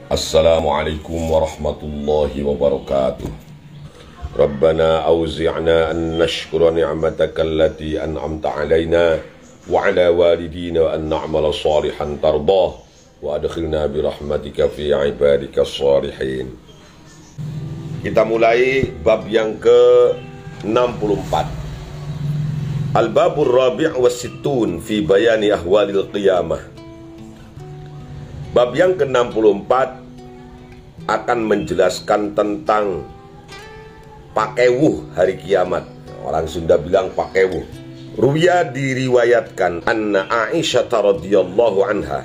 Assalamualaikum warahmatullahi wabarakatuh. Rabbana auzi'na an nashkura ni'mataka allati an'amta alaina wa ala walidina wa an na'mala salihan tardah wa adkhilna bi rahmatika fi ibadika salihin. Kita mulai bab yang ke-64. Al-babur rabi' wa sittun fi bayani ahwalil qiyamah. Bab yang ke-64 akan menjelaskan tentang pakewuh hari kiamat. Orang Sunda bilang pakewuh. Ruya diriwayatkan anna Aisyah radhiyallahu anha,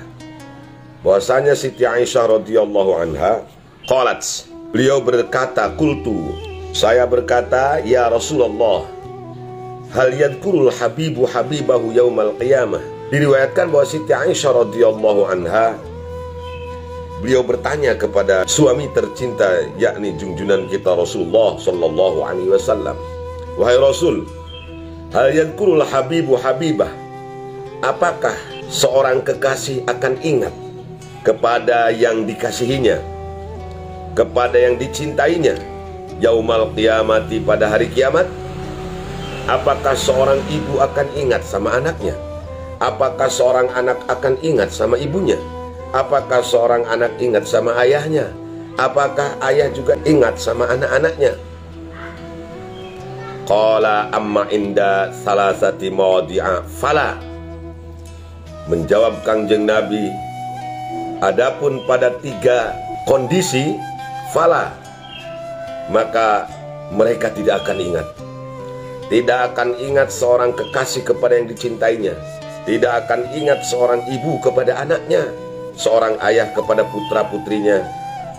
bahwasanya Siti Aisyah radhiyallahu anha qalat, beliau berkata, qultu, saya berkata, ya Rasulullah, hal yadkurul habibu habibahu yaumal qiyamah. Diriwayatkan bahwa Siti Aisyah radhiyallahu anha, beliau bertanya kepada suami tercinta, yakni junjungan kita Rasulullah sallallahu alaihi wasallam, wahai Rasul, hal yadkurul habibu habibah, apakah seorang kekasih akan ingat kepada yang dikasihinya, kepada yang dicintainya, yaumal qiyamati, pada hari kiamat? Apakah seorang ibu akan ingat sama anaknya? Apakah seorang anak akan ingat sama ibunya? Apakah seorang anak ingat sama ayahnya? Apakah ayah juga ingat sama anak-anaknya? Qala amma inda salasati mawdi'a fala. Menjawab Kangjeng Nabi, adapun pada 3 kondisi, fala, maka mereka tidak akan ingat. Tidak akan ingat seorang kekasih kepada yang dicintainya. Tidak akan ingat seorang ibu kepada anaknya, seorang ayah kepada putra-putrinya,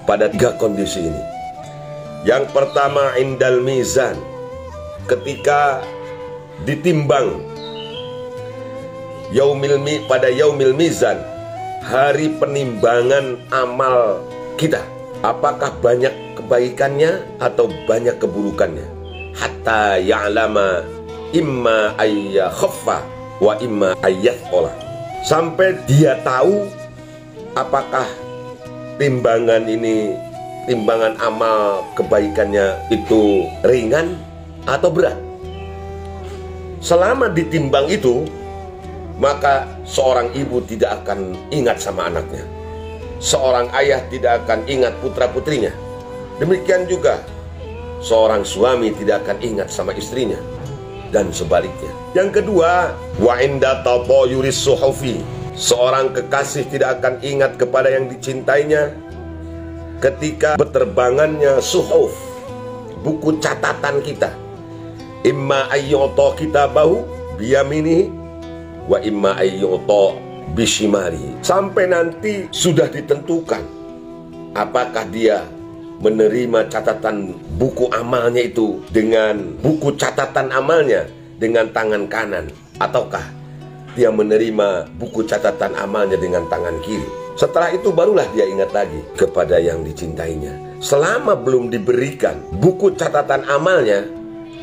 pada 3 kondisi ini. Yang pertama, indal mizan, ketika ditimbang, pada yaumil mizan, hari penimbangan amal kita, apakah banyak kebaikannya atau banyak keburukannya. Hatta ya'lama imma ayya khaffa wa imma ayyathola, sampai dia tahu apakah timbangan ini, timbangan amal kebaikannya itu ringan atau berat. Selama ditimbang itu, maka seorang ibu tidak akan ingat sama anaknya, seorang ayah tidak akan ingat putra-putrinya. Demikian juga seorang suami tidak akan ingat sama istrinya, dan sebaliknya. Yang kedua, wa inda tatayuris suhufi, seorang kekasih tidak akan ingat kepada yang dicintainya ketika berterbangannya suhuf, buku catatan kita. Imma ayyuta kitabahu biyaminihi wa imma ayyuta bishimalihi, sampai nanti sudah ditentukan apakah dia menerima catatan buku amalnya itu dengan buku catatan amalnya dengan tangan kanan, ataukah dia menerima buku catatan amalnya dengan tangan kiri. Setelah itu barulah dia ingat lagi kepada yang dicintainya. Selama belum diberikan buku catatan amalnya,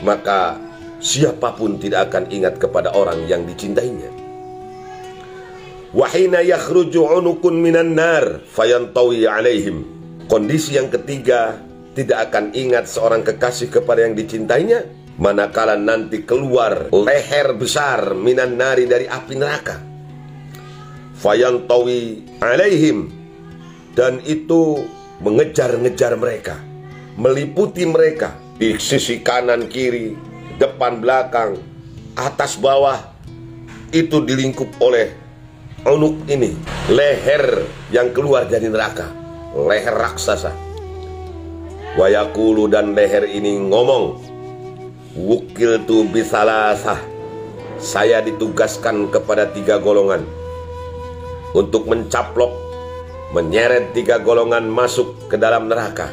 maka siapapun tidak akan ingat kepada orang yang dicintainya. Wahina yakhruju unukun minan nar fayantawi alaihim. Kondisi yang ketiga, tidak akan ingat seorang kekasih kepada yang dicintainya manakala nanti keluar leher besar minan nari, dari api neraka. Fayantawi alaihim, dan itu mengejar-ngejar mereka, meliputi mereka di sisi kanan kiri, depan belakang, atas bawah. Itu dilingkup oleh unuk ini, leher yang keluar dari neraka, leher raksasa. Wayakulu, dan leher ini ngomong, wukiltu bisalasah, saya ditugaskan kepada 3 golongan untuk mencaplok, menyeret 3 golongan masuk ke dalam neraka.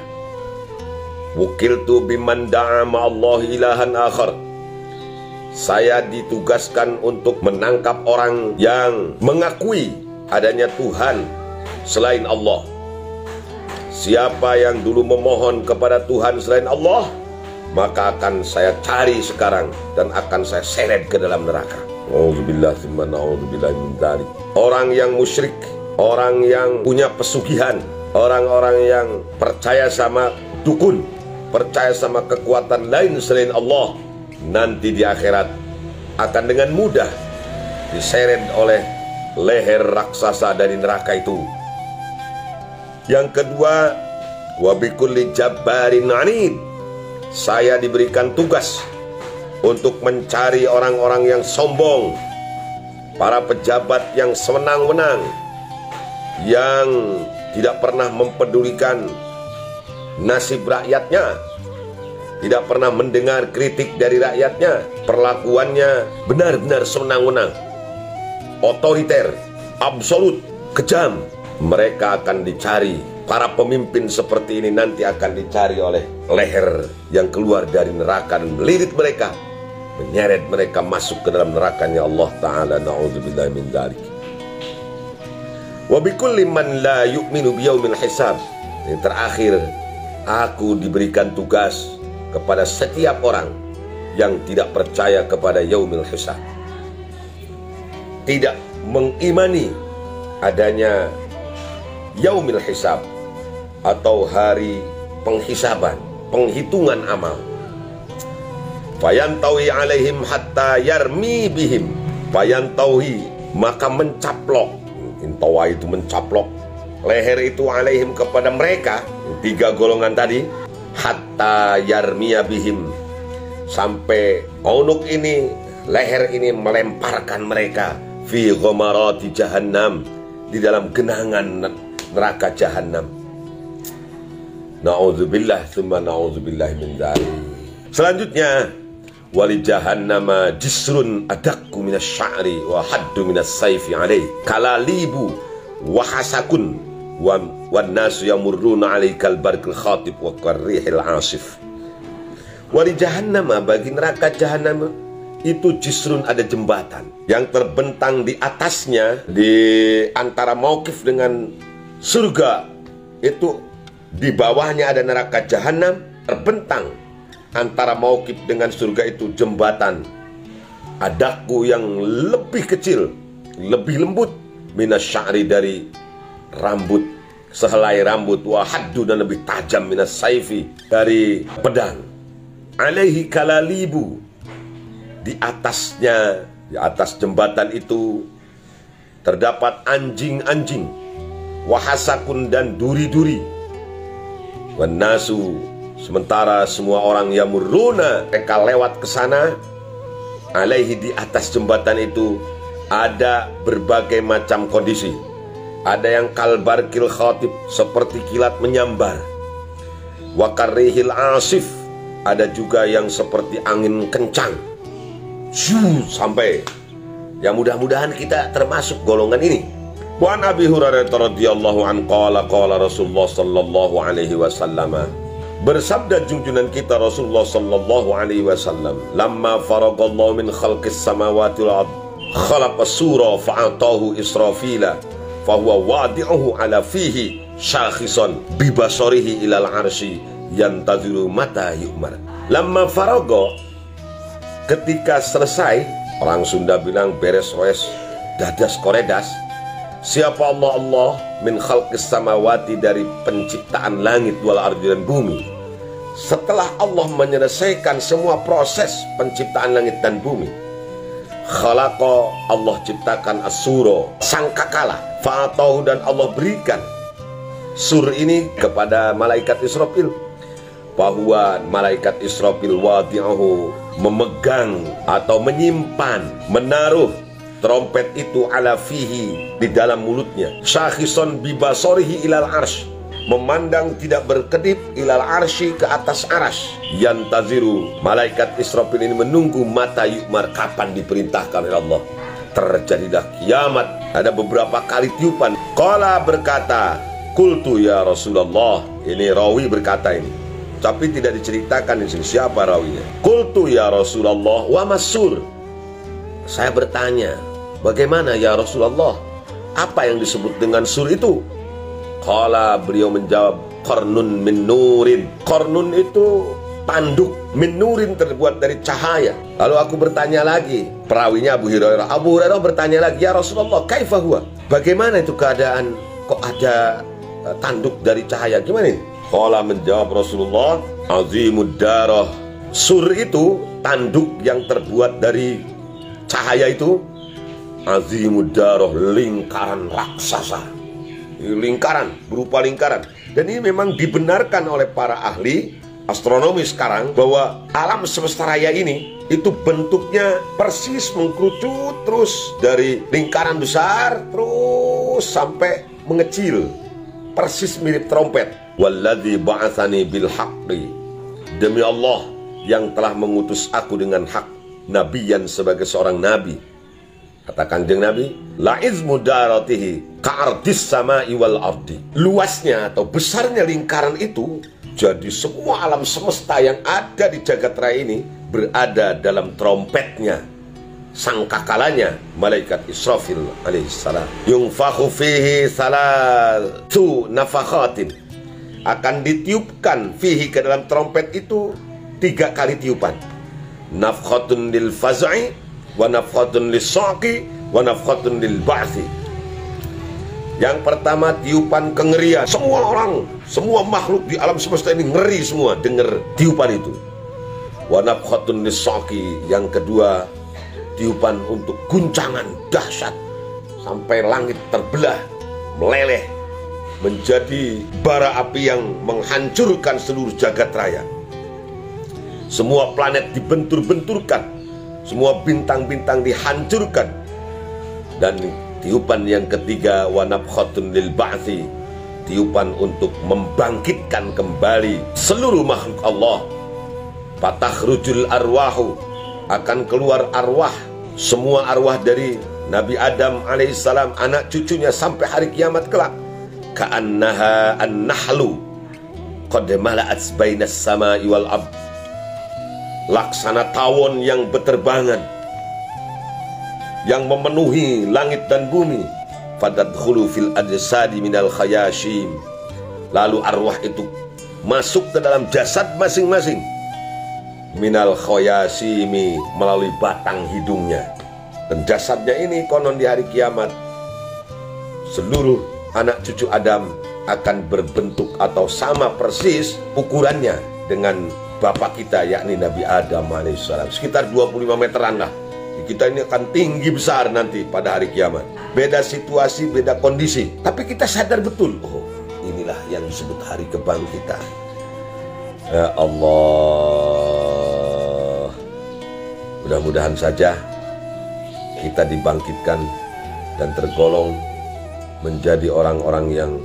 Wukiltu biman da'a ma'allahi ilahan akhar, saya ditugaskan untuk menangkap orang yang mengakui adanya Tuhan selain Allah. Siapa yang dulu memohon kepada Tuhan selain Allah, maka akan saya cari sekarang dan akan saya seret ke dalam neraka. Auzubillah tsumma na'udzubillah min dzalik. Orang yang musyrik, orang yang punya pesugihan, orang-orang yang percaya sama dukun, percaya sama kekuatan lain selain Allah, nanti di akhirat akan dengan mudah diseret oleh leher raksasa dari neraka itu. Yang kedua, wa bikulli jabbarin anid, saya diberikan tugas untuk mencari orang-orang yang sombong, para pejabat yang sewenang-wenang, yang tidak pernah mempedulikan nasib rakyatnya, tidak pernah mendengar kritik dari rakyatnya, perlakuannya benar-benar sewenang-wenang, otoriter, absolut, kejam. Mereka akan dicari, para pemimpin seperti ini nanti akan dicari oleh leher yang keluar dari neraka dan melilit mereka, menyeret mereka masuk ke dalam nerakanya Allah Ta'ala. Na'udzubillahi min dzalik. Wa bikulli man la yu'minu biyaumil hisab. Yang terakhir, aku diberikan tugas kepada setiap orang yang tidak percaya kepada yaumil hisab, tidak mengimani adanya yaumil hisab atau hari penghisaban, penghitungan amal. Fayantawi alaihim hatta yarmi bihim, fayantawi maka mencaplok, intawa itu mencaplok, leher itu alaihim kepada mereka, tiga golongan tadi, hatta yarmiya bihim, sampai onuk ini, leher ini melemparkan mereka fi ghamarati jahannam, di dalam genangan neraka jahannam. Na'udzubillah tsumma na'udzubillah min dzalik. Selanjutnya, wali jahannama jisrun adakku minas sya'ri wa haddu minas saifi alaih kalalibu wa hasakun wan nasu yamurruna alaikal barqil khatib wa qarrihil asif. Wali jahannama, bagi neraka jahannam itu jisrun, ada jembatan yang terbentang di atasnya, di antara mauqif dengan surga itu, di bawahnya ada neraka jahanam, terbentang antara mauqif dengan surga itu jembatan adaku yang lebih kecil, lebih lembut, minas sya'ri, dari rambut, sehelai rambut, wa haddu, dan lebih tajam, minas saifi, dari pedang, alaihi kalalibu, di atasnya, di atas jembatan itu terdapat anjing-anjing, wahasakun, dan duri-duri, wanasu, sementara semua orang yang muruna, mereka lewat ke sana, alaihi, di atas jembatan itu ada berbagai macam kondisi. Ada yang kalbarkil khatib, seperti kilat menyambar, wakarrihil asif, ada juga yang seperti angin kencang, sampai, ya mudah-mudahan kita termasuk golongan ini. Wa an Abi Hurairah radhiyallahu anhu qala Rasulullah sallallahu alaihi wasallam, bersabda junjungan kita Rasulullah sallallahu alaihi wasallam, lamma faragallahu min khalqis samawati wal ard khalaqa sura fa'atahu Israfila fahuwa wadi'uhu ala fihi syakhisan bibasarihi ilal arsy yantaziru mata yu'mar. Lamma faraga, ketika selesai, orang Sunda bilang beres wes dadas koredas, siapa Allah min khalqis samawati, dari penciptaan langit wal ardi, dan bumi. Setelah Allah menyelesaikan semua proses penciptaan langit dan bumi, khalaqa, Allah ciptakan as-sura, sangkakala, fa'atahu, dan Allah berikan sur ini kepada malaikat Israfil, bahwa malaikat Israfil wadi'ahu, memegang atau menyimpan, menaruh trompet itu ala fihi, di dalam mulutnya, syakhisan bibasarihi ilal arsh, memandang tidak berkedip, ilal arsy, ke atas arsy, yantaziru, malaikat Israfil ini menunggu mata yu'mar, kapan diperintahkan oleh Allah. Terjadilah kiamat, ada beberapa kali tiupan. Qala, berkata, qultu ya Rasulullah, ini rawi berkata ini, tapi tidak diceritakan di sini siapa rawinya. Qultu ya Rasulullah wa masur, saya bertanya, bagaimana ya Rasulullah, apa yang disebut dengan sur itu? Qala, beliau menjawab, qarnun min nurin. Qarnun itu tanduk, min nurin, terbuat dari cahaya. Lalu aku bertanya lagi, perawinya Abu Hurairah. Abu Hurairah bertanya lagi, ya Rasulullah, kaifa huwa, bagaimana itu keadaan, kok ada tanduk dari cahaya. Gimana ini? Qala, menjawab Rasulullah, azimud darah. Sur itu tanduk yang terbuat dari cahaya itu, azimud darah, lingkaran raksasa. Lingkaran, berupa lingkaran. Dan ini memang dibenarkan oleh para ahli astronomi sekarang bahwa alam semesta raya ini itu bentuknya persis mengkerucut terus dari lingkaran besar terus sampai mengecil, persis mirip trompet. Walladzi ba'atsani bil haqqi, demi Allah yang telah mengutus aku dengan hak, nabiyan, sebagai seorang nabi. Kata Kanjeng Nabi, la izmu daratihi ka'ardis sama'i wal ardi. Luasnya atau besarnya lingkaran itu, jadi semua alam semesta yang ada di jagat raya ini berada dalam trompetnya, sangkakalanya malaikat Israfil alaihissalam. Yunfakhu fihi salatu nafakhatin, akan ditiupkan fihi, ke dalam trompet itu 3 kali tiupan. Nafkhatun lil faz'i, wa nafkhatun lis saqi, wa nafkhatun lil ba'thi. Yang pertama tiupan kengerian, semua orang, semua makhluk di alam semesta ini ngeri semua dengar tiupan itu. Wa nafkhatun lis saqi, yang kedua tiupan untuk guncangan dahsyat sampai langit terbelah, meleleh menjadi bara api yang menghancurkan seluruh jagat raya. Semua planet dibentur-benturkan, semua bintang-bintang dihancurkan. Dan tiupan yang ketiga, wa nafkhatun lil ba'thi, tiupan untuk membangkitkan kembali seluruh makhluk Allah. Fatakhrujul arwahu, akan keluar arwah, semua arwah dari Nabi Adam alaihissalam, anak cucunya sampai hari kiamat kelak. Ka'annaha an-nahlu qad mala'at bainas sama'i wal ard, laksana tawon yang beterbangan yang memenuhi langit dan bumi. Fadadkhulu fil ajsadi minal khayashim, lalu arwah itu masuk ke dalam jasad masing-masing. Minal khayashimi, melalui batang hidungnya. Dan jasadnya ini konon di hari kiamat seluruh anak cucu Adam akan berbentuk atau sama persis ukurannya dengan bapak kita, yakni Nabi Adam alaihissalam. Sekitar 25 meteran lah. Kita ini akan tinggi besar nanti pada hari kiamat. Beda situasi, beda kondisi, tapi kita sadar betul, oh inilah yang disebut hari kebangkitan. Ya Allah, mudah-mudahan saja kita dibangkitkan dan tergolong menjadi orang-orang yang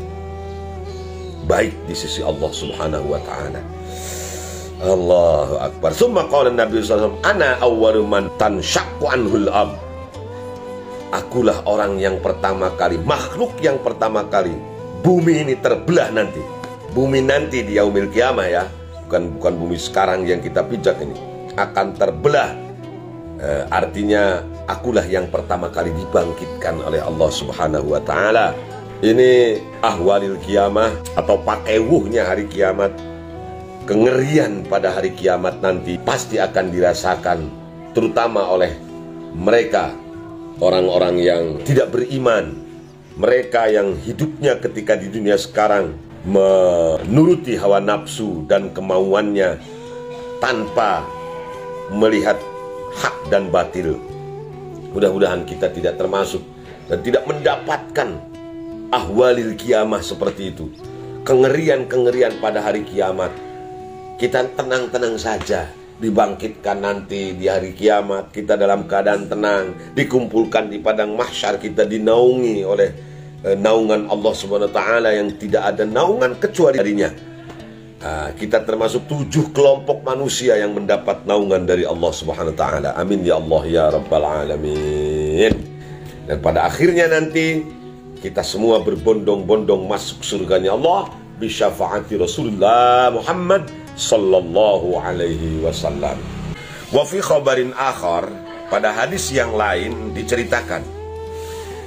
baik di sisi Allah subhanahu wa ta'ala. Allahu akbar. Summa qala Nabi sallallahu alaihi wasallam, ana awwalu man tanshaqqu anhul ard. Akulah orang yang pertama kali, makhluk yang pertama kali bumi ini terbelah nanti. Bumi nanti di yaumil qiyamah ya, bukan bumi sekarang yang kita pijak ini, akan terbelah. Artinya akulah yang pertama kali dibangkitkan oleh Allah subhanahu wa ta'ala. Ini ahwalil qiyamah atau pakewuhnya hari kiamat. Kengerian pada hari kiamat nanti pasti akan dirasakan, terutama oleh mereka orang-orang yang tidak beriman, mereka yang hidupnya ketika di dunia sekarang menuruti hawa nafsu dan kemauannya tanpa melihat hak dan batil. Mudah-mudahan kita tidak termasuk dan tidak mendapatkan ahwalil kiamah seperti itu. Kengerian-kengerian pada hari kiamat. Kita tenang-tenang saja, dibangkitkan nanti di hari kiamat, kita dalam keadaan tenang, dikumpulkan di padang mahsyar, kita dinaungi oleh naungan Allah subhanahu wa ta'ala yang tidak ada naungan kecuali darinya. Kita termasuk 7 kelompok manusia yang mendapat naungan dari Allah subhanahu wa ta'ala. Amin ya Allah ya rabbal alamin. Dan pada akhirnya nanti kita semua berbondong-bondong masuk surganya Allah bisyafaati Rasulullah Muhammad sallallahu alaihi wasallam. Wa fi khabarin akhar, pada hadis yang lain diceritakan,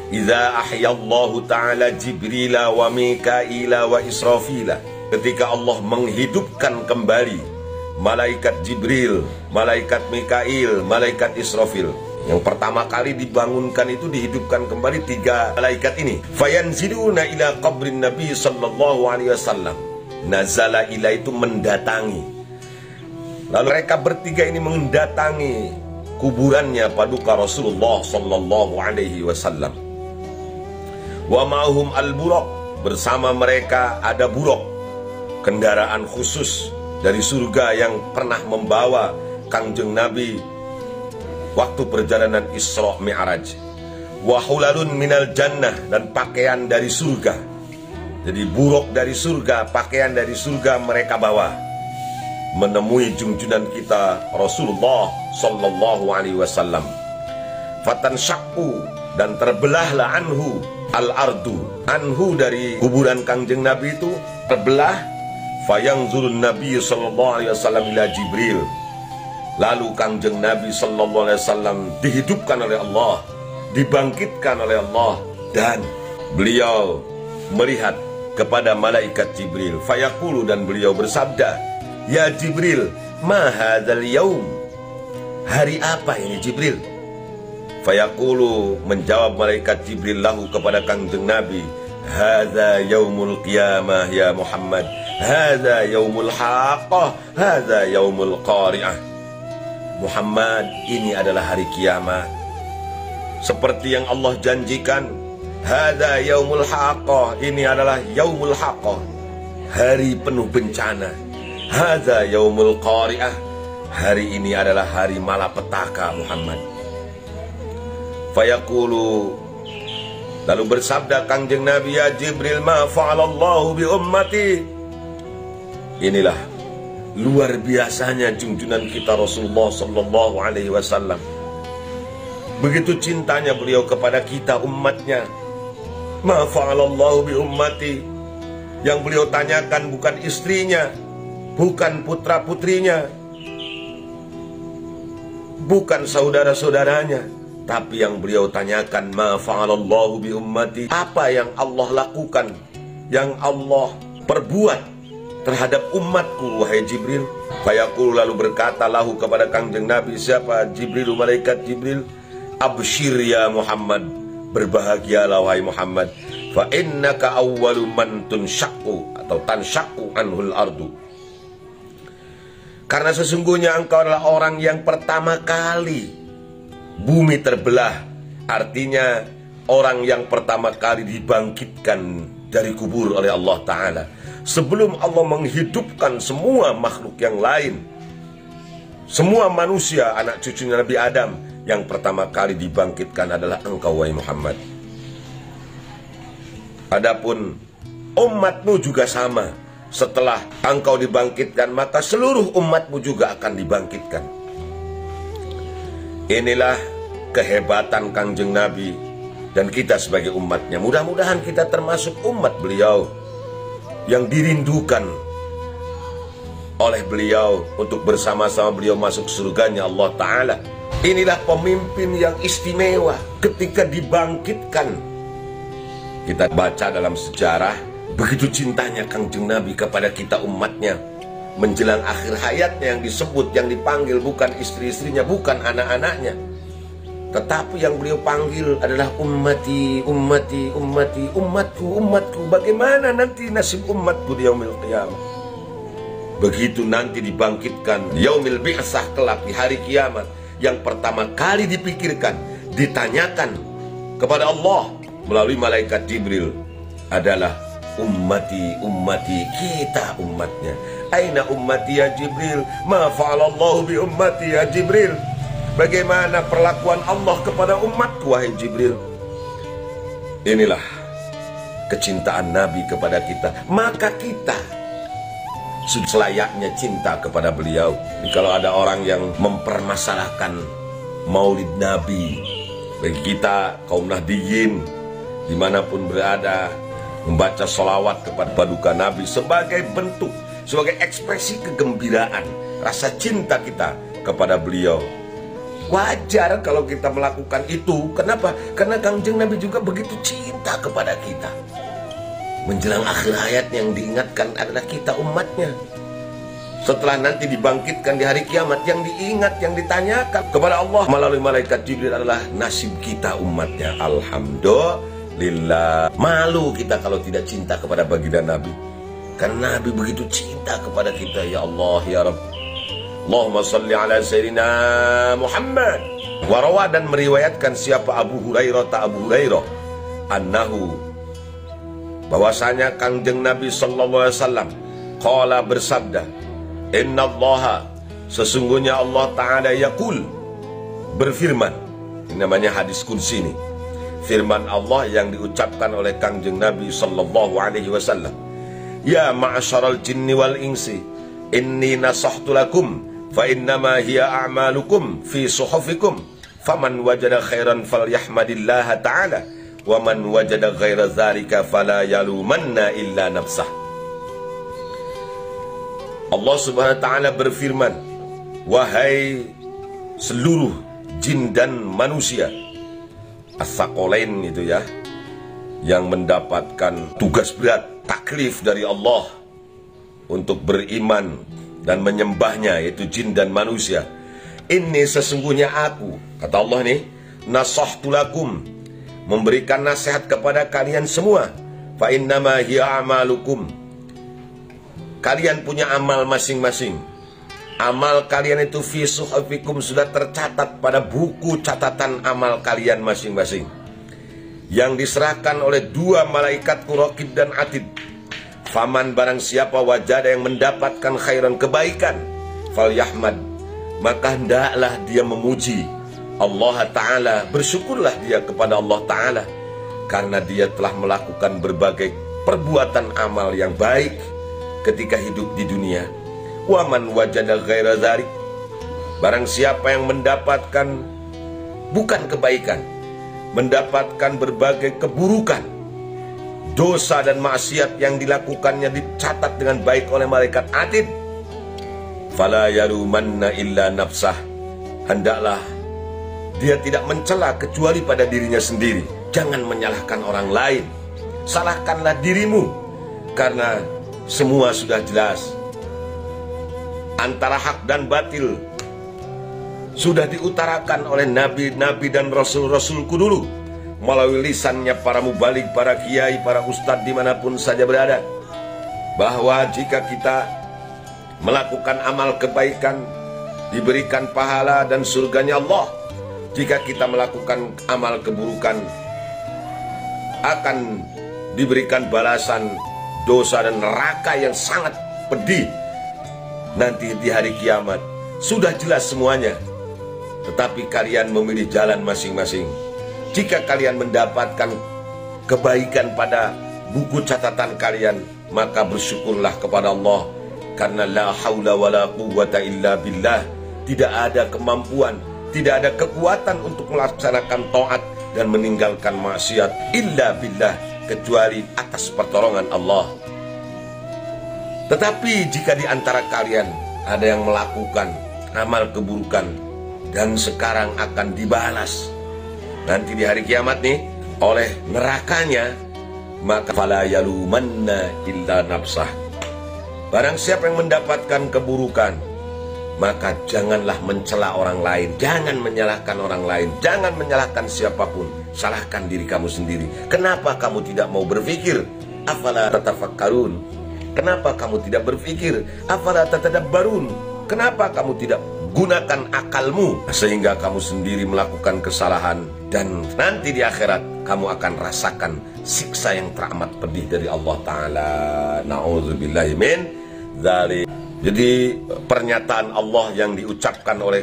idza ahyallahu ta'ala Jibrila wa Mikaila wa Israfila, ketika Allah menghidupkan kembali malaikat Jibril, malaikat Mikail, malaikat Israfil. Yang pertama kali dibangunkan itu, dihidupkan kembali 3 malaikat ini. Fayanziluna ila qabrin Nabi sallallahu alaihi wasallam. Nazala ila itu mendatangi. Lalu mereka bertiga ini mendatangi kuburannya paduka Rasulullah sallallahu alaihi wasallam. Wa ma'hum al-buraq, bersama mereka ada buraq, kendaraan khusus dari surga yang pernah membawa Kangjeng Nabi waktu perjalanan Isra Mi'raj. Wa hulalun minal jannah, dan pakaian dari surga. Jadi buruk dari surga, pakaian dari surga mereka bawa menemui junjungan kita Rasulullah sallallahu alaihi wasallam. Fatan syakku, dan terbelahlah anhu al-ardu, anhu dari kuburan Kangjeng Nabi itu terbelah. Fayanzurun Nabi sallallahu alaihi wasallam ila Jibril. Lalu Kangjeng Nabi sallallahu alaihi wasallam dihidupkan oleh Allah, dibangkitkan oleh Allah, dan beliau melihat kepada malaikat Jibril. Fayaqulu, dan beliau bersabda, ya Jibril, ma hadzal yaum, hari apa ini Jibril? Fayaqulu, menjawab malaikat Jibril lahu kepada Kangjeng Nabi, hadza yaumul qiyamah ya Muhammad, hadza yaumul haqqah, hadza yaumul qari'ah. Muhammad, ini adalah hari kiamat seperti yang Allah janjikan. Hadza yaumul haqqah, ini adalah yaumul haqqah, hari penuh bencana. Hadza yaumul qari'ah, hari ini adalah hari malapetaka Muhammad. Fayaqulu, lalu bersabda Kangjeng Nabi, ya Jibril, ma fa'alallahu bi ummati. Inilah luar biasanya junjungan kita Rasulullah sallallahu alaihi wasallam. Begitu cintanya beliau kepada kita umatnya. Ma fa'alallahu bi ummati. Yang beliau tanyakan bukan istrinya, bukan putra-putrinya, bukan saudara-saudaranya, tapi yang beliau tanyakan, ma fa'alallahu bi ummati, apa yang Allah lakukan, yang Allah perbuat terhadap umatku wahai Jibril. Fayaqulu, lalu berkata lahu kepada Kangjeng Nabi, siapa Jibril, malaikat Jibril, abshir ya Muhammad, berbahagialah wahai Muhammad, fa innaka awwalu man tunshaqqu atau tanshaqqu anhul ardu, karena sesungguhnya engkau adalah orang yang pertama kali bumi terbelah. Artinya orang yang pertama kali dibangkitkan dari kubur oleh Allah Ta'ala, sebelum Allah menghidupkan semua makhluk yang lain. Semua manusia, anak cucunya Nabi Adam, yang pertama kali dibangkitkan adalah engkau wahai Muhammad. Adapun umatmu juga sama. Setelah engkau dibangkitkan, maka seluruh umatmu juga akan dibangkitkan. Inilah kehebatan Kangjeng Nabi dan kita sebagai umatnya. Mudah-mudahan kita termasuk umat beliau yang dirindukan oleh beliau untuk bersama-sama beliau masuk surganya Allah Ta'ala. Inilah pemimpin yang istimewa ketika dibangkitkan. Kita baca dalam sejarah, begitu cintanya Kangjeng Nabi kepada kita umatnya. Menjelang akhir hayatnya yang disebut, yang dipanggil bukan istri-istrinya, bukan anak-anaknya, tetapi yang beliau panggil adalah ummati, ummati, ummati, umatku, umatku. Bagaimana nanti nasib umatku di yaumil qiyamah? Begitu nanti dibangkitkan yaumil bi'sah kelak di hari kiamat, yang pertama kali dipikirkan, ditanyakan kepada Allah melalui malaikat Jibril adalah ummati, ummati, kita umatnya. Aina ummati ya Jibril? Ma fa'alallahu bi ummati ya Jibril? Bagaimana perlakuan Allah kepada umatku wahai Jibril? Inilah kecintaan Nabi kepada kita. Maka kita selayaknya cinta kepada beliau. Jadi kalau ada orang yang mempermasalahkan maulid Nabi, bagi kita kaum Nahdiyin dimanapun berada, membaca sholawat kepada paduka Nabi sebagai bentuk, sebagai ekspresi kegembiraan, rasa cinta kita kepada beliau. Wajar kalau kita melakukan itu. Kenapa? Karena Kangjeng Nabi juga begitu cinta kepada kita. Menjelang akhir hayat yang diingatkan adalah kita umatnya. setelah nanti dibangkitkan di hari kiamat, yang diingat, yang ditanyakan kepada Allah melalui malaikat Jibril adalah nasib kita umatnya. Alhamdulillah. Malu kita kalau tidak cinta kepada baginda Nabi, karena Nabi begitu cinta kepada kita. Ya Allah, ya Rabb, Allahumma salli ala Sayyidina Muhammad. Warawa, dan meriwayatkan siapa Abu Hurairah annahu, bahwasanya Kangjeng Nabi sallallahu alaihi wasallam qala, bersabda, Inna Allaha, sesungguhnya Allah Ta'ala yaqul, berfirman. Ini namanya hadis kursi ini, firman Allah yang diucapkan oleh Kangjeng Nabi sallallahu alaihi wasallam. Ya ma'asyaral jinni wal insi, inni nasahtu lakum, fa innama hiya a'malukum fi suhufikum, faman wajada khairan falyahmadillaha ta'ala, wa man wajada ghaira dzalika fala yalumanna illa nafsah. Allah Subhanahu wa ta'ala berfirman, wahai seluruh jin dan manusia, as-saqalain itu ya, yang mendapatkan tugas berat, taklif dari Allah untuk beriman dan menyembahnya, yaitu jin dan manusia. Ini sesungguhnya aku, kata Allah nih, nasahtu lakum, memberikan nasihat kepada kalian semua. Fa innama hiya a'malukum, kalian punya amal masing-masing. Amal kalian itu fi suhufikum, sudah tercatat pada buku catatan amal kalian masing-masing, yang diserahkan oleh dua malaikat Raqib dan Atid. Faman, barang siapa wajada, yang mendapatkan khairan, kebaikan, falyahmad, maka hendaklah dia memuji Allah Ta'ala, bersyukurlah dia kepada Allah Ta'ala, karena dia telah melakukan berbagai perbuatan amal yang baik ketika hidup di dunia. Wa man wajada ghaira dzalik, barang siapa yang mendapatkan bukan kebaikan, mendapatkan berbagai keburukan, dosa dan maksiat yang dilakukannya dicatat dengan baik oleh malaikat Atid, fala yalumanna illa nafsah, hendaklah dia tidak mencela kecuali pada dirinya sendiri. Jangan menyalahkan orang lain, salahkanlah dirimu, karena semua sudah jelas. Antara hak dan batil sudah diutarakan oleh nabi-nabi dan rasul-rasulku dulu, melalui lisannya para mubalik, para kiai, para ustadz dimanapun saja berada, bahwa jika kita melakukan amal kebaikan diberikan pahala dan surganya Allah, jika kita melakukan amal keburukan akan diberikan balasan dosa dan neraka yang sangat pedih nanti di hari kiamat. Sudah jelas semuanya, tetapi kalian memilih jalan masing-masing. Jika kalian mendapatkan kebaikan pada buku catatan kalian, maka bersyukurlah kepada Allah, karena la haula wala quwwata illa billah, tidak ada kemampuan, tidak ada kekuatan untuk melaksanakan taat dan meninggalkan maksiat illa billah, kecuali atas pertolongan Allah. Tetapi jika di antara kalian ada yang melakukan amal keburukan dan sekarang akan dibalas nanti di hari kiamat nih oleh nerakanya, maka fala yalumanna illa nafsah, barang siapa yang mendapatkan keburukan, maka janganlah mencela orang lain, jangan menyalahkan orang lain, jangan menyalahkan siapapun, salahkan diri kamu sendiri. Kenapa kamu tidak mau berpikir? Afala tatafakkarun, kenapa kamu tidak berpikir? Afala tatadabbarun, kenapa kamu tidak gunakan akalmu, sehingga kamu sendiri melakukan kesalahan, dan nanti di akhirat kamu akan rasakan siksa yang teramat pedih dari Allah Ta'ala. Na'udzubillahi min dzalik. Jadi pernyataan Allah yang diucapkan oleh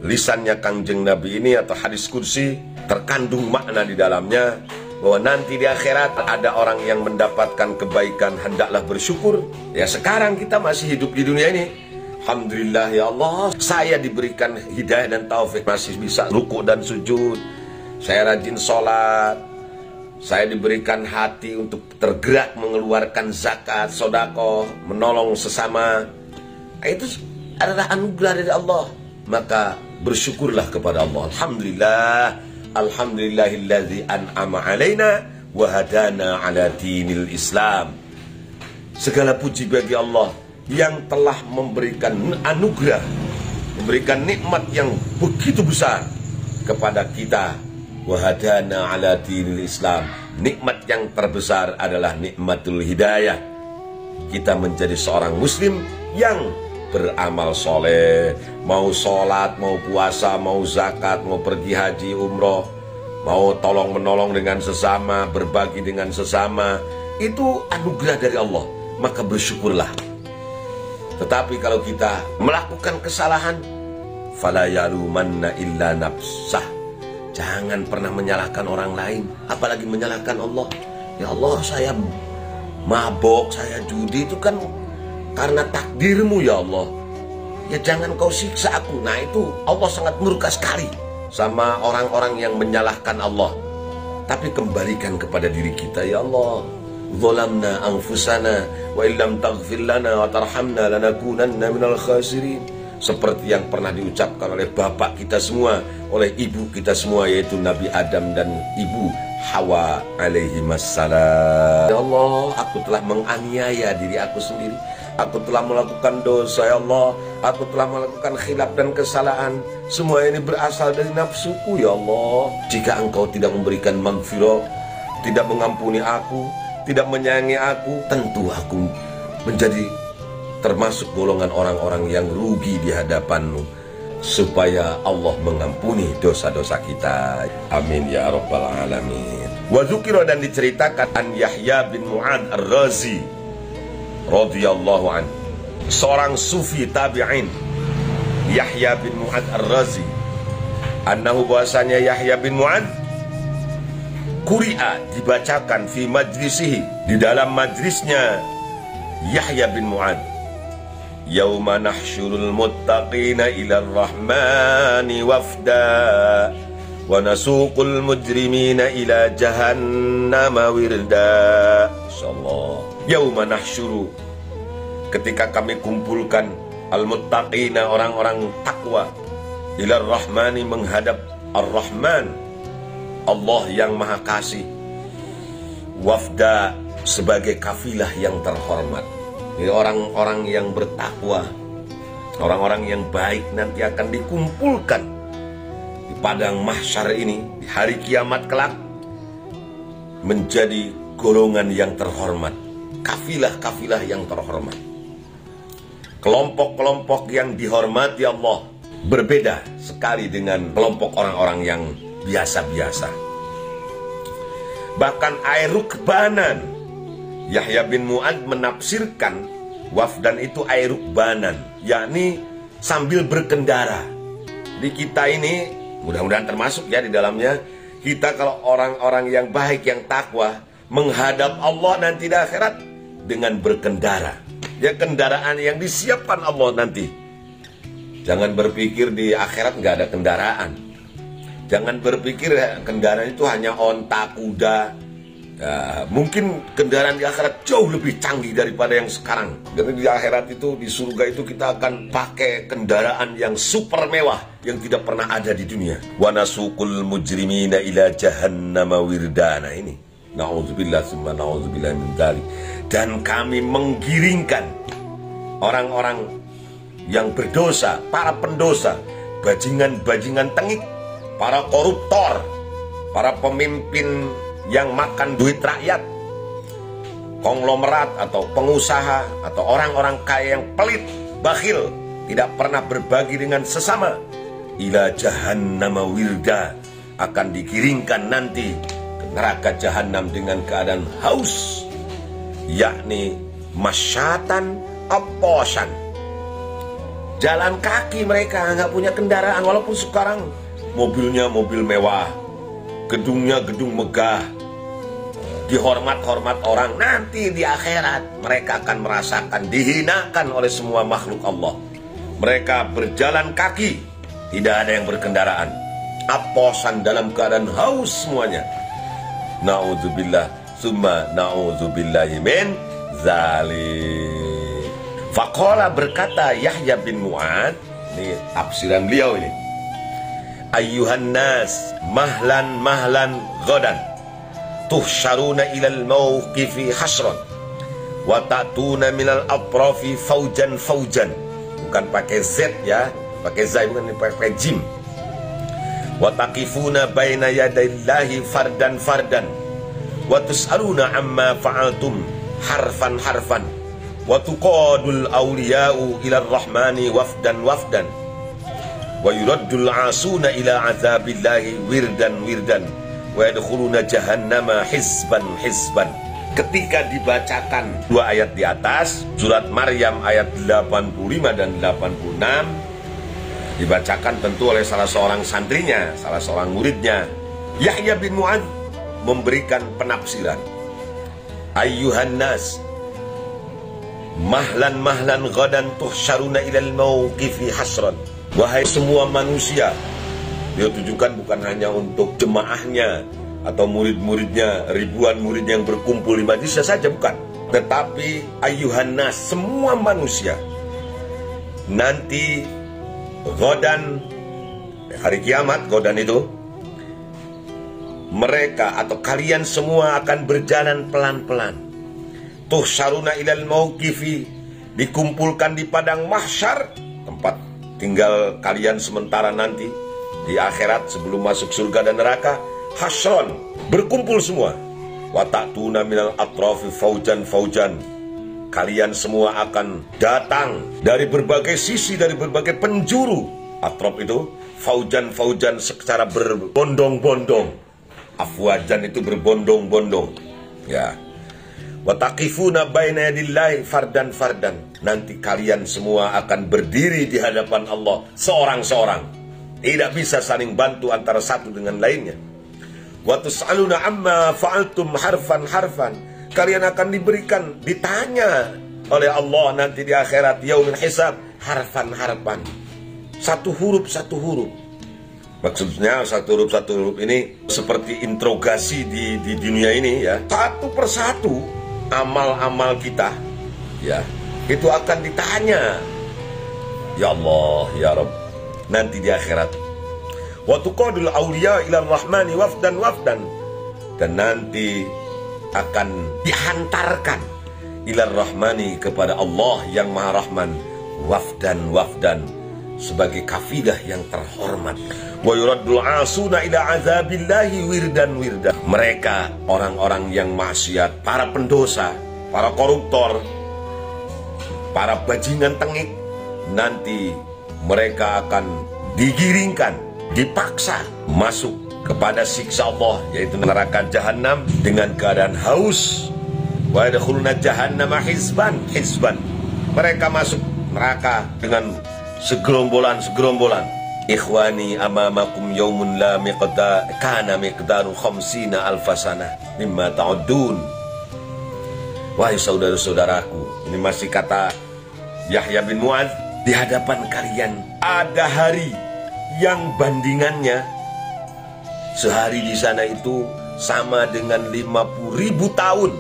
lisannya Kangjeng Nabi ini atau hadis kursi terkandung makna di dalamnya, bahwa nanti di akhirat ada orang yang mendapatkan kebaikan, hendaklah bersyukur. Ya, sekarang kita masih hidup di dunia ini, alhamdulillah ya Allah, saya diberikan hidayah dan taufik, masih bisa ruku dan sujud, saya rajin sholat, saya diberikan hati untuk tergerak mengeluarkan zakat, sedekah, menolong sesama. Itu adalah anugerah dari Allah. Maka bersyukurlah kepada Allah. Alhamdulillah, alhamdulillahilladzi an'ama alaina wa hadana ala dinil Islam. Segala puji bagi Allah yang telah memberikan anugerah, memberikan nikmat yang begitu besar kepada kita. Wahadana ala dinil Islam. Nikmat yang terbesar adalah nikmatul hidayah. Kita menjadi seorang muslim yang beramal soleh, mau sholat, mau puasa, mau zakat, mau pergi haji, umroh, mau tolong menolong dengan sesama, berbagi dengan sesama. Itu anugerah dari Allah, maka bersyukurlah. Tetapi kalau kita melakukan kesalahan, fala yalumanna illa nafsah. Jangan pernah menyalahkan orang lain, apalagi menyalahkan Allah. Ya Allah, saya mabok, saya judi, itu kan karena takdirmu ya Allah. Ya jangan kau siksa aku. Nah itu Allah sangat murka sekali sama orang-orang yang menyalahkan Allah. Tapi kembalikan kepada diri kita, ya Allah, zalamna anfusana wa illam taghfir lana wa tarhamna lanakunanna minal khasirin. Seperti yang pernah diucapkan oleh bapak kita semua, oleh ibu kita semua, yaitu Nabi Adam dan ibu Hawa alaihimassalam. Ya Allah, aku telah menganiaya diri aku sendiri. Aku telah melakukan dosa, ya Allah. Aku telah melakukan khilaf dan kesalahan. Semua ini berasal dari nafsuku, ya Allah. Jika engkau tidak memberikan maghfirah, tidak mengampuni aku, tidak menyayangi aku, tentu aku menjadi termasuk golongan orang-orang yang rugi di hadapanmu. Supaya Allah mengampuni dosa-dosa kita. Amin ya rabbal alamin. Wa dzukira, dan diceritakan an Yahya bin Mu'ad Ar-Razi radhiyallahu an, seorang sufi tabi'in, Yahya bin Mu'ad Ar-Razi, annahu, bahwasanya Yahya bin Mu'ad quri'a, dibacakan fi majlisihi, di dalam majlisnya Yahya bin Mu'ad, yauma nahsyurul muttaqina ila rahmani wafda wa nasuqul mujrimina ila jahannama wirda. Insyaallah. Yauma nahsyuru, ketika kami kumpulkan al-muttaqina, orang-orang takwa, ila rahmani, menghadap ar-Rahman, Allah yang Maha Kasih, wafda, sebagai kafilah yang terhormat. Jadi orang-orang yang bertakwa, orang-orang yang baik nanti akan dikumpulkan di padang mahsyar ini, di hari kiamat kelak, menjadi golongan yang terhormat, kafilah-kafilah yang terhormat, kelompok-kelompok yang dihormati Allah. Berbeda sekali dengan kelompok orang-orang yang biasa-biasa. Bahkan air rukbanan, Yahya bin Mu'ad menafsirkan wafdan itu air rukbanan, yakni sambil berkendara. Di kita ini, mudah-mudahan termasuk ya di dalamnya, kita kalau orang-orang yang baik, yang takwa, menghadap Allah nanti di akhirat dengan berkendara. Ya, kendaraan yang disiapkan Allah nanti. Jangan berpikir di akhirat nggak ada kendaraan. Jangan berpikir kendaraan itu hanya onta, kuda. Ya, mungkin kendaraan di akhirat jauh lebih canggih daripada yang sekarang. Karena di akhirat itu, di surga itu, kita akan pakai kendaraan yang super mewah yang tidak pernah ada di dunia. Wa nasuqul mujrimina ila jahannama wirdana. Ini na'udzubillah summa na'udzubillah min dzalik. Dan kami menggiringkan orang-orang yang berdosa, para pendosa, bajingan-bajingan tengik, para koruptor, para pemimpin yang makan duit rakyat, konglomerat atau pengusaha atau orang-orang kaya yang pelit, bakhil, tidak pernah berbagi dengan sesama, ila jahannama wirda, akan dikiringkan nanti ke neraka jahanam dengan keadaan haus, yakni masyatan aposan, jalan kaki mereka, nggak punya kendaraan. Walaupun sekarang mobilnya mobil mewah, gedungnya gedung megah, dihormat-hormat orang, nanti di akhirat mereka akan merasakan dihinakan oleh semua makhluk Allah. Mereka berjalan kaki, tidak ada yang berkendaraan, aposan dalam keadaan haus semuanya. Na'udzubillah summa na'udzubillahi min zalik. Faqala, berkata Yahya bin Mu'ad, ini tafsiran beliau ini, ayyuhan nas mahlan mahlan ghadan tuhsyaruna ilal mawqifi hasran Wa ta'tuna minal atrafi faujan faujan. Bukan pakai Z ya, pakai zai, bukan pakai jim. Wa taqifuna baina yadayillahi fardan fardan. Wa tus'aluna amma fa'altum harfan harfan. Wa tuqadul awliya'u ila rahmani wafdan wafdan. Wa yuraddul asuna ila azabillahi wirdan wirdan. Wa yadkhuluna jahannama hizban hizban. Ketika dibacakan dua ayat di atas, surat Maryam ayat 85 dan 86, dibacakan tentu oleh salah seorang santrinya, salah seorang muridnya, Yahya bin Mu'adz, memberikan penafsiran. Ayyuhan nas, mahlan mahlan ghadan tuhsyaruna ilal mauqifi hasran. Wahai semua manusia, dia tujukan bukan hanya untuk jemaahnya atau murid-muridnya, ribuan murid yang berkumpul di majlisnya saja, bukan. Tetapi ayyuhan nas, semua manusia, nanti ghadan, hari kiamat, ghadan itu, mereka atau kalian semua akan berjalan pelan-pelan. Tuhsyaruna ilal mauqifi, dikumpulkan di padang mahsyar, tempat tinggal kalian sementara nanti di akhirat sebelum masuk surga dan neraka. Hasron, berkumpul semua. Wa ta'tuna minal atrafi faujan faujan. Kalian semua akan datang dari berbagai sisi, dari berbagai penjuru. Atraf itu faujan faujan, secara berbondong-bondong. Afwajan itu berbondong-bondong. Ya. Wa taqifuna baina yadillahi fardan fardan. Nanti kalian semua akan berdiri di hadapan Allah seorang-seorang. Tidak bisa saling bantu antara satu dengan lainnya. Wa tus'aluna amma fa'altum harfan harfan. Kalian akan diberikan, ditanya oleh Allah nanti di akhirat, yaumil hisab, harfan harfan. Satu huruf satu huruf. Maksudnya satu huruf ini seperti interogasi di dunia ini ya. Satu persatu amal-amal kita ya, itu akan ditanya. Ya Allah, ya Rabb, nanti di akhirat. Wa tuqadul awliya ila rahmani wafdan wafdan. Dan nanti akan dihantarkan ila rahmani, kepada Allah yang Maha Rahman, wafdan wafdan, sebagai kafilah yang terhormat. Wa yuraddul asuna ila azabillahi wirdan wirdan. Mereka orang-orang yang maksiat, para pendosa, para koruptor, para bajingan tengik, nanti mereka akan digiringkan, dipaksa masuk kepada siksa Allah, yaitu neraka jahanam, dengan keadaan haus. Wa yadkhuluna jahannama hizban hizban. Mereka masuk neraka dengan segerombolan-segerombolan. Ikhwani amamakum yaumun la miqdar kana miqdaru khamsina alfasana mimma ta'udun. Wahai saudara-saudaraku, ini masih kata Yahya bin Mu'adz, di hadapan kalian ada hari yang bandingannya sehari di sana itu sama dengan 50.000 tahun.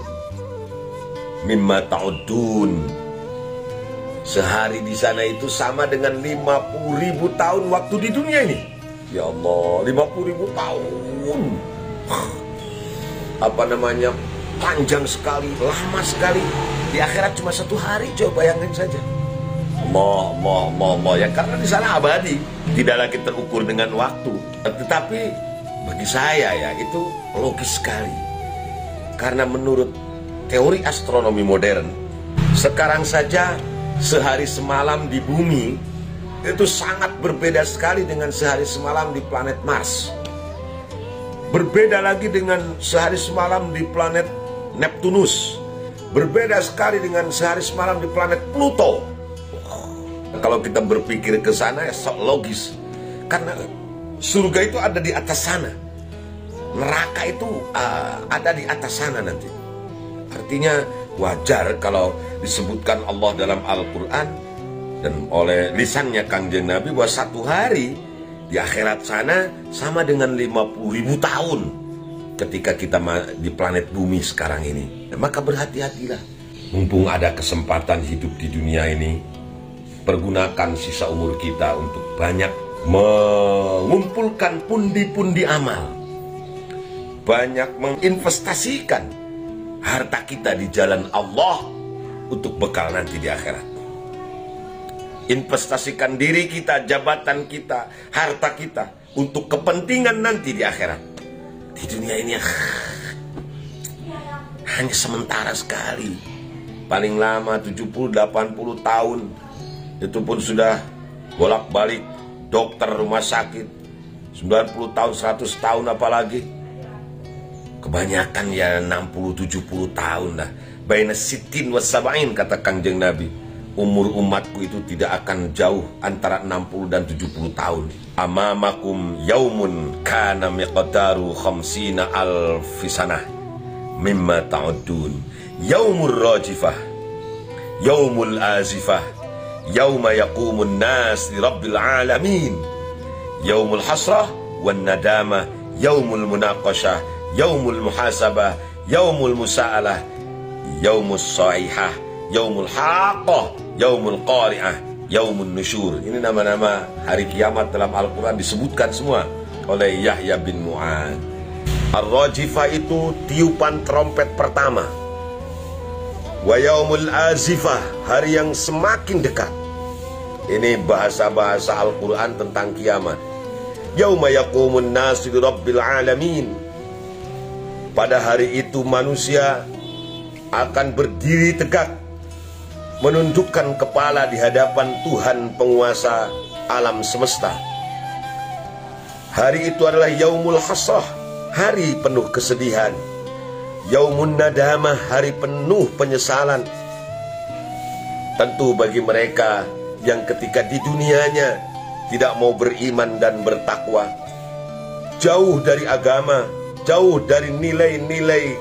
Mimma ta'udun. Sehari di sana itu sama dengan 50.000 tahun waktu di dunia ini. Ya Allah, 50.000 tahun. Apa namanya? Panjang sekali, lama sekali. Di akhirat cuma satu hari, coba bayangin saja. Allah. Ya karena di sana abadi, tidak lagi terukur dengan waktu. Tetapi bagi saya ya itu logis sekali. Karena menurut teori astronomi modern, sekarang saja sehari semalam di bumi itu sangat berbeda sekali dengan sehari semalam di planet Mars. Berbeda lagi dengan sehari semalam di planet Neptunus. Berbeda sekali dengan sehari semalam di planet Pluto. Kalau kita berpikir ke sana ya logis. Karena surga itu ada di atas sana. Neraka itu ada di atas sana nanti. Artinya wajar kalau disebutkan Allah dalam Al-Quran dan oleh lisannya Kangjeng Nabi bahwa satu hari di akhirat sana sama dengan 50.000 tahun ketika kita di planet bumi sekarang ini. Maka berhati-hatilah. Mumpung ada kesempatan hidup di dunia ini, pergunakan sisa umur kita untuk banyak mengumpulkan pundi-pundi amal, banyak menginvestasikan harta kita di jalan Allah, untuk bekal nanti di akhirat. Investasikan diri kita, jabatan kita, harta kita untuk kepentingan nanti di akhirat. Di dunia ini hanya sementara sekali. Paling lama 70-80 tahun. Itu pun sudah bolak-balik dokter rumah sakit. 90 tahun, 100 tahun apalagi. Kebanyakan ya 60-70 tahun lah. Baina sittin wa sab'in kata Kangjeng Nabi. Umur umatku itu tidak akan jauh antara 60 dan 70 tahun. Amamakum yaumun kana miqdaru khamsina alfi sanah mimma ta'udun. Yaumur rajifah, yaumul azifah, yauma yaqumun nas li rabbil alamin, yaumul hasrah wan nadamah, yaumul munaqashah, yaumul muhasabah, yaumul musa'alah, yaumus saihah, yaumul haqqah, yaumul qari'ah, yaumun nusyur. Ini nama-nama hari kiamat dalam Al-Quran disebutkan semua oleh Yahya bin Mu'ad. Ar-Rajifah itu tiupan trompet pertama. Wa yaumul azifah, hari yang semakin dekat. Ini bahasa-bahasa Al-Quran tentang kiamat. Yauma yaqumun nasu li rabbil alamin. Pada hari itu manusia akan berdiri tegak, menundukkan kepala di hadapan Tuhan penguasa alam semesta. Hari itu adalah yaumul hasrah, hari penuh kesedihan. Yaumun nadamah, hari penuh penyesalan. Tentu bagi mereka yang ketika di dunianya tidak mau beriman dan bertakwa, jauh dari agama, jauh dari nilai-nilai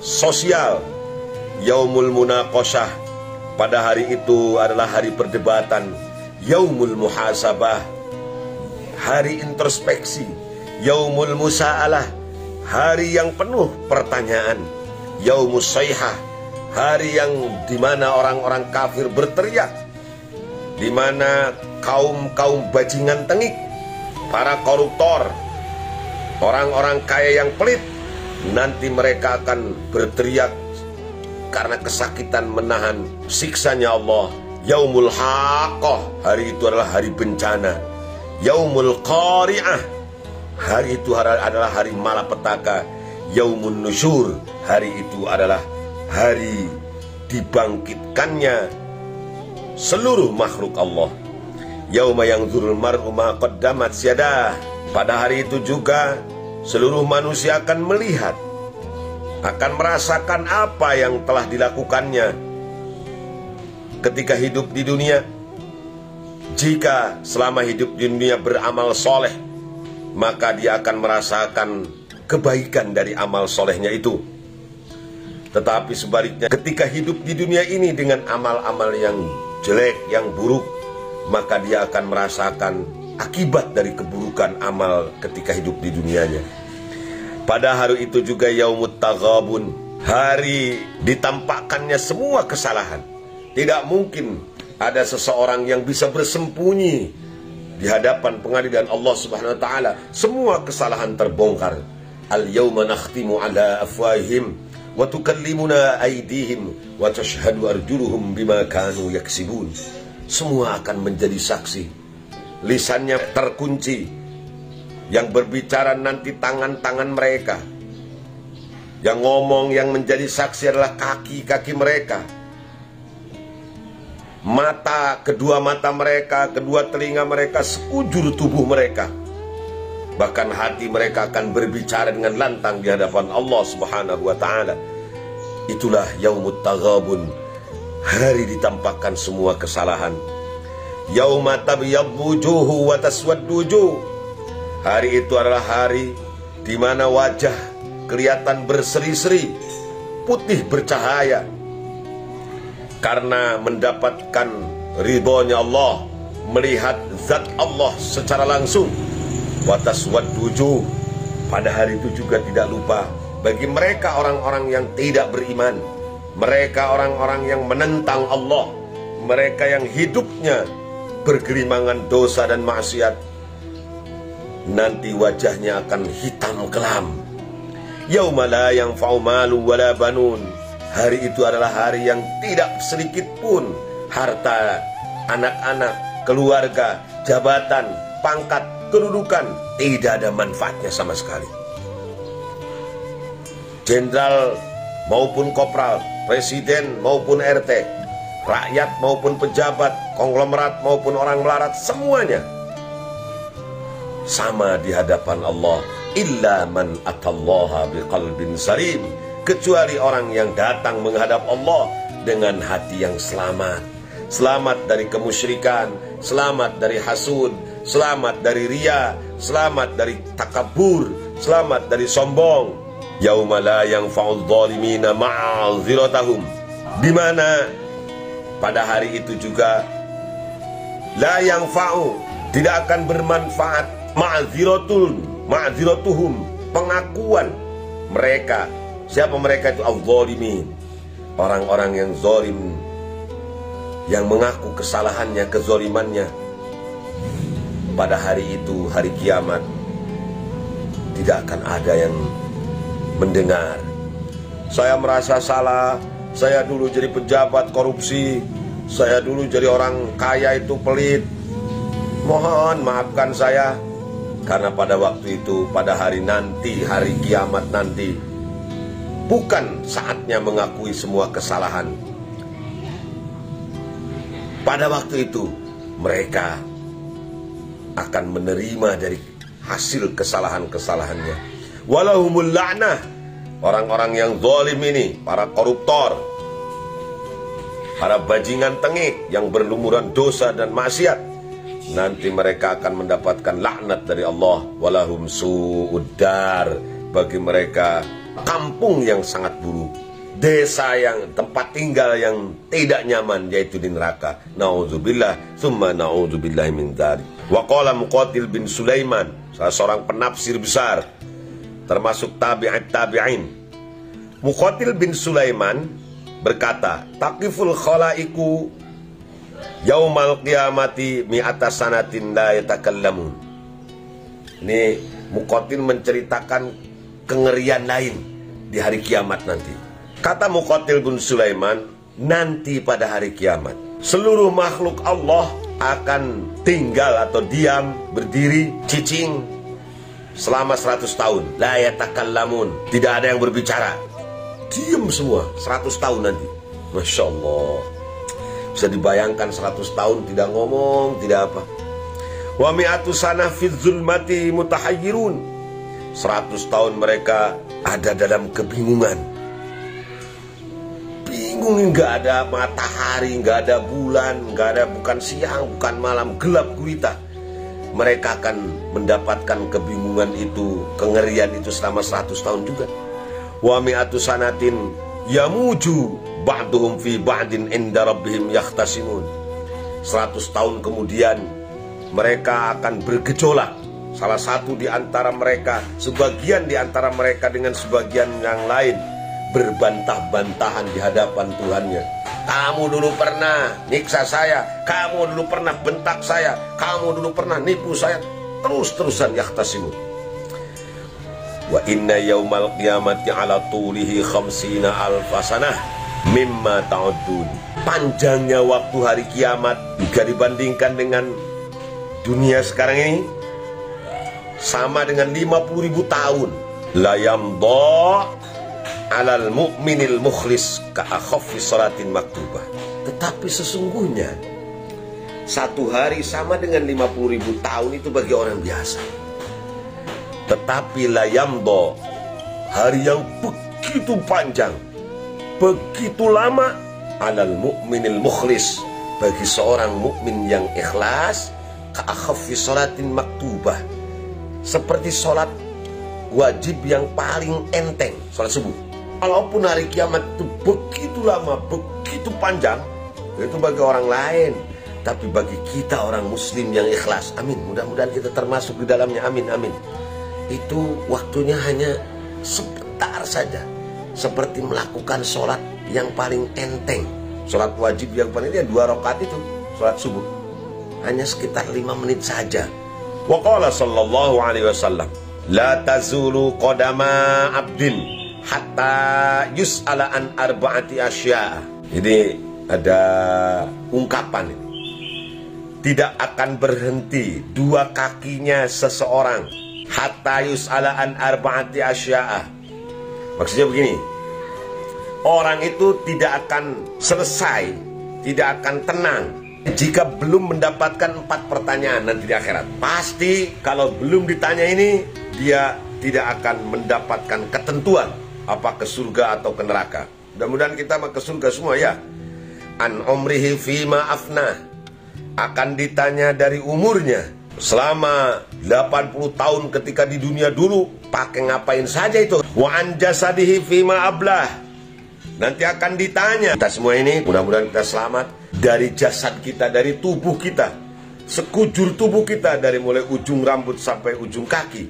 sosial. Yaumul munaqashah, pada hari itu adalah hari perdebatan. Yaumul muhasabah, hari introspeksi. Yaumul musa'alah, hari yang penuh pertanyaan. Yaumus saihah, hari yang dimana orang-orang kafir berteriak, dimana kaum-kaum bajingan tengik, para koruptor, orang-orang kaya yang pelit, nanti mereka akan berteriak karena kesakitan menahan siksanya Allah. Yaumul haqqah, hari itu adalah hari bencana. Yaumul qari'ah, hari itu adalah hari malapetaka. Yaumun nusyur, hari itu adalah hari dibangkitkannya seluruh makhluk Allah. Yauma yanzurul mar'u ma qaddamat yadah, pada hari itu juga seluruh manusia akan melihat, akan merasakan apa yang telah dilakukannya ketika hidup di dunia. Jika selama hidup di dunia beramal soleh, maka dia akan merasakan kebaikan dari amal solehnya itu. Tetapi sebaliknya, ketika hidup di dunia ini dengan amal-amal yang jelek, yang buruk, maka dia akan merasakan akibat dari keburukan amal ketika hidup di dunianya. Pada hari itu juga yaumut taghabun, hari ditampakkannya semua kesalahan. Tidak mungkin ada seseorang yang bisa bersembunyi di hadapan pengadilan Allah Subhanahu wa taala. Semua kesalahan terbongkar. Al-yawma nakhtimu ala afwahihim wa tukallimuna aydihim wa tashhadu arjuluhum bima kanu yaksibun. Semua akan menjadi saksi. Lisannya terkunci. Yang berbicara nanti tangan-tangan mereka. Yang ngomong, yang menjadi saksi adalah kaki-kaki mereka. Mata, kedua mata mereka, kedua telinga mereka, sekujur tubuh mereka. Bahkan hati mereka akan berbicara dengan lantang di hadapan Allah Subhanahu wa ta'ala. Itulah yaumut taghabun, hari ditampakkan semua kesalahan. Yauma tabyaddu wujuhu wa taswaddu wujuh, hari itu adalah hari di mana wajah kelihatan berseri-seri, putih bercahaya, karena mendapatkan ridhonya Allah, melihat zat Allah secara langsung. Wa taswaddu wujuh, pada hari itu juga tidak lupa bagi mereka orang-orang yang tidak beriman, mereka orang-orang yang menentang Allah, mereka yang hidupnya bergelimangan dosa dan maksiat, nanti wajahnya akan hitam kelam. Yauma la yanfa'u malu wala banun Hari itu adalah hari yang tidak sedikit pun harta, anak-anak, keluarga, jabatan, pangkat, kedudukan tidak ada manfaatnya sama sekali. Jenderal maupun kopral, presiden maupun RT, rakyat maupun pejabat, konglomerat maupun orang melarat, semuanya sama di hadapan Allah. Illa man atallaha biqalbin salim, kecuali orang yang datang menghadap Allah dengan hati yang selamat. Selamat dari kemusyrikan, selamat dari hasud, selamat dari riya, selamat dari takabur, selamat dari sombong. Yauma la yanfa'udz zalimina ma'adziratahum, di mana pada hari itu juga la yanfa'u, tidak akan bermanfaat ma'adziratuhum, pengakuan mereka. Siapa mereka itu? Al-zalimin, orang-orang yang zalim, yang mengaku kesalahannya, kezalimannya. Pada hari itu, hari kiamat, tidak akan ada yang mendengar. Saya merasa salah, saya dulu jadi pejabat korupsi, saya dulu jadi orang kaya itu pelit, mohon maafkan saya. Karena pada waktu itu, pada hari nanti, hari kiamat nanti, bukan saatnya mengakui semua kesalahan. Pada waktu itu mereka akan menerima dari hasil kesalahan-kesalahannya. Walahumul la'nah, orang-orang yang zalim ini, para koruptor, para bajingan tengik yang berlumuran dosa dan maksiat, nanti mereka akan mendapatkan laknat dari Allah. Walahum su'uddar, bagi mereka kampung yang sangat buruk, desa yang tempat tinggal yang tidak nyaman, yaitu di neraka. Na'udzubillah, summa na'udzubillah min dzalik. Wa qala Muqatil bin Sulaiman, salah seorang penafsir besar termasuk tabi'in. Muqatil bin Sulaiman berkata, taqiful khalaiku yaumal qiyamati mi'ata sanatin la yatakallamun. Ini Muqatil menceritakan kengerian lain di hari kiamat nanti. Kata Muqatil bin Sulaiman, nanti pada hari kiamat seluruh makhluk Allah akan tinggal atau diam, berdiri, cicing selama 100 tahun. La yatakallamun, tidak ada yang berbicara, diam semua 100 tahun nanti. Masya Allah, bisa dibayangkan 100 tahun tidak ngomong, tidak apa. Wa mi'atu sanah fi zulmati mutahayyirun, 100 tahun mereka ada dalam kebingungan. Bingung, nggak ada matahari, nggak ada bulan, nggak ada, bukan siang, bukan malam, gelap gulita. Mereka akan mendapatkan kebingungan itu, kengerian itu selama 100 tahun juga. Wa mi'atu sanatin yamuju ba'duhum fi ba'din inda rabbihim yakhtasimun, 100 tahun kemudian mereka akan bergejolak, salah satu di antara mereka, sebagian di antara mereka dengan sebagian yang lain, berbantah-bantahan di hadapan Tuhannya. Kamu dulu pernah nyiksa saya, kamu dulu pernah bentak saya, kamu dulu pernah nipu saya, terus-terusan yahtasimun. Wa inna yaumal qiyamati ala tulihi khamsina alfasanah mimma ta'udun. Panjangnya waktu hari kiamat jika dibandingkan dengan dunia sekarang ini sama dengan 50.000 tahun. La yamdha alal mu'minil mukhlis ka'akhaffi salatin maktubah. Tetapi sesungguhnya satu hari sama dengan 50.000 tahun itu bagi orang biasa. Tetapi la yamdha, hari yang begitu panjang, begitu lama, alal mu'minil mukhlis, bagi seorang mukmin yang ikhlas, ka'akhaffi salatin maktubah, seperti sholat wajib yang paling enteng, sholat subuh. Walaupun hari kiamat itu begitu lama, begitu panjang, itu bagi orang lain, tapi bagi kita orang muslim yang ikhlas, amin, mudah-mudahan kita termasuk di dalamnya, amin, amin, itu waktunya hanya sebentar saja, seperti melakukan sholat yang paling enteng. Sholat wajib yang paling, 2 rakaat itu sholat subuh, hanya sekitar 5 menit saja. Wa qala sallallahu alaihi wasallam, la tazulu qadama abdin hatta yus'ala an arba'ati asya. Ini ada ungkapan ini. Tidak akan berhenti dua kakinya seseorang hatta yus'ala an arba'ati asya. Maksudnya begini, orang itu tidak akan selesai, tidak akan tenang jika belum mendapatkan 4 pertanyaan nanti di akhirat. Pasti kalau belum ditanya ini, dia tidak akan mendapatkan ketentuan apa ke surga atau ke neraka. Mudah-mudahan kita ke surga semua ya. An umrihi fima afna, akan ditanya dari umurnya selama 80 tahun ketika di dunia dulu pakai ngapain saja itu. Wa an jasadihi fima ablah, nanti akan ditanya. Kita semua ini mudah-mudahan kita selamat dari jasad kita, dari tubuh kita, sekujur tubuh kita, dari mulai ujung rambut sampai ujung kaki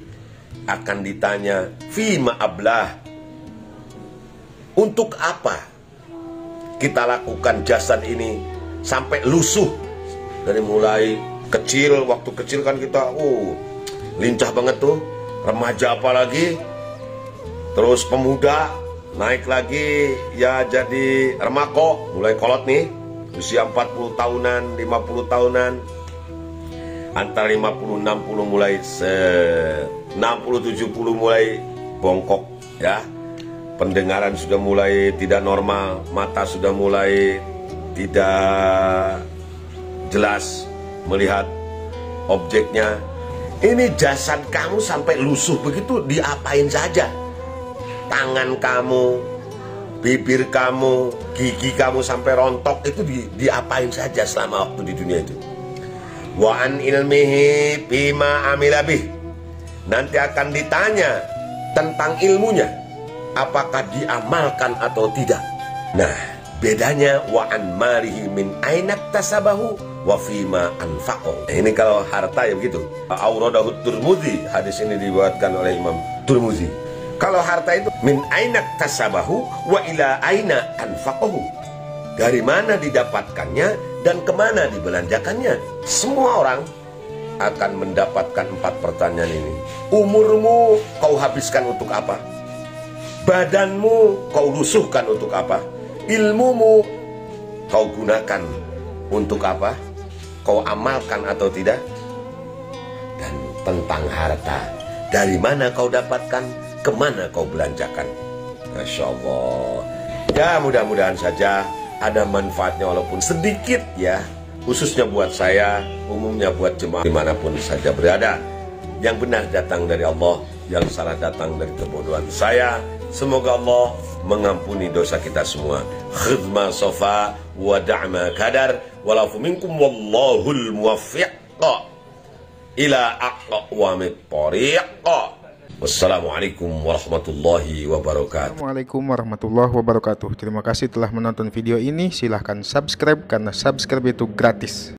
akan ditanya fima ablah. Untuk apa kita lakukan jasad ini sampai lusuh? Dari mulai kecil, waktu kecil kan kita lincah banget tuh, remaja apalagi, terus pemuda, naik lagi ya jadi remako, mulai kolot nih, usia 40 tahunan, 50 tahunan, antara 50 60 mulai 60 70 mulai bongkok ya. Pendengaran sudah mulai tidak normal, mata sudah mulai tidak jelas melihat objeknya. Ini jasad kamu sampai lusuh begitu diapain saja? Tangan kamu, bibir kamu, gigi kamu sampai rontok itu diapain saja selama waktu di dunia itu? Wa an ilmihi bima amila bih, nanti akan ditanya tentang ilmunya, apakah diamalkan atau tidak. Nah, bedanya wa an malihi min ainak tasabahu wa fima anfaqo. Ini kalau harta ya begitu. Auradahu Turmudi, hadis ini dibuatkan oleh Imam Turmudi. Kalau harta itu min ainak tasabahu wa ila aina anfaqohu, dari mana didapatkannya dan kemana dibelanjakannya. Semua orang akan mendapatkan 4 pertanyaan ini. Umurmu kau habiskan untuk apa? Badanmu kau lusuhkan untuk apa? Ilmumu kau gunakan untuk apa? Kau amalkan atau tidak? Dan tentang harta, dari mana kau dapatkan, kemana kau belanjakan. Masya Allah. Ya mudah-mudahan saja ada manfaatnya walaupun sedikit ya, khususnya buat saya, umumnya buat jemaah dimanapun saja berada. Yang benar datang dari Allah, yang salah datang dari kebodohan saya. Semoga Allah mengampuni dosa kita semua. Khidma sofa wa da'ma kadar walafu minkum wallahul muwaffiq ila aqwamit thariq. Wassalamualaikum warahmatullahi wabarakatuh. Assalamualaikum warahmatullahi wabarakatuh. Terima kasih telah menonton video ini. Silahkan subscribe karena subscribe itu gratis.